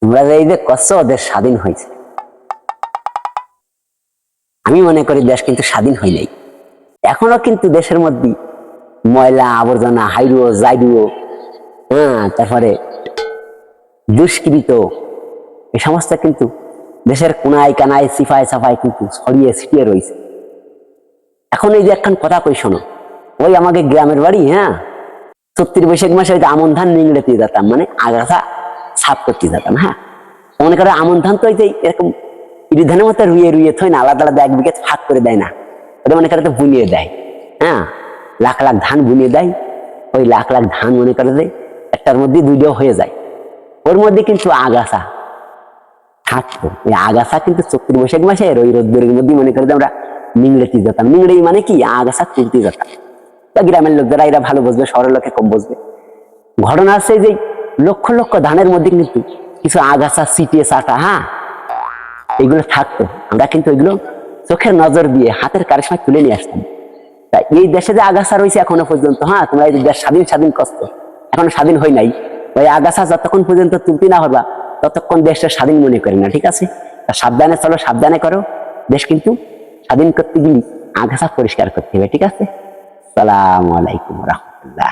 তোমরা যে এই যে কষ্ট দেশ স্বাধীন হয়েছে, আমি মনে করি দেশ কিন্তু স্বাধীন হয় নাই। এখনো কিন্তু দেশের মধ্যে ময়লা আবর্জনা হাইরুও জাইরুও, তারপরে দুষ্কৃত এই সমস্ত কিন্তু দেশের কোনায় কানায় সিফায় সাফায় কিন্তু ছড়িয়ে ছিটিয়ে রয়েছে। এখন এই যে একখান কথা কই শোনো, ওই আমাকে গ্রামের বাড়ি, চৈত্র বৈশাখ মাসে ওই আমন ধান নিংড়ে দিয়ে যেতাম, মানে আগাছা সাফ করতে যেতাম। মনে করে আমন ধান তো এরকম ইরি ধানের মতো রুইয়ে রুইয়ে থই না, আলাদা আলাদা এক বিঘে ফাঁক করে দেয় না, ওটা মনে করে তো বুনিয়ে দেয়। লাখ লাখ ধান বুনিয়ে দেয়। ওই লাখ লাখ ধান মনে করে যে একটার মধ্যে দুইটাও হয়ে যায়। ওর মধ্যে কিন্তু আগাছা থাকতো। ওই আগাছা কিন্তু চৈত্র বৈশাখ মাসে ওই রোদ্দুরের মধ্যে মনে করে যে আমরা নিংড়েতে যেতাম। নিংড়ে মানে কি, আগাছা তুলতে যেতাম। বা গ্রামের লোক যারা এরা ভালো বুঝবে, শহরের লোকে কম বুঝবে। ঘটনা আছে যে লক্ষ লক্ষ ধানের মধ্যে কিন্তু কিছু আগাছা ছিটিয়ে চাটা, এগুলো থাকতো। আমরা কিন্তু এগুলো চোখের নজর দিয়ে হাতের কারিশমা তুলে নিয়ে আসতাম। তাই এই দেশে যে আগাছা রয়েছে এখনো পর্যন্ত, তোমরা এই দেশ স্বাধীন স্বাধীন কষ্ট, এখনো স্বাধীন হয় নাই। ওই আগাছা যতক্ষণ পর্যন্ত তুলতে না হবা ততক্ষণ দেশটা স্বাধীন মনে করি না, ঠিক আছে? সাবধানে চলো, সাবধানে করো। দেশ কিন্তু স্বাধীন করতে গেলে আগাছা পরিষ্কার করতে হবে, ঠিক আছে? আসসালামু আলাইকুম রহমতুল্লাহ।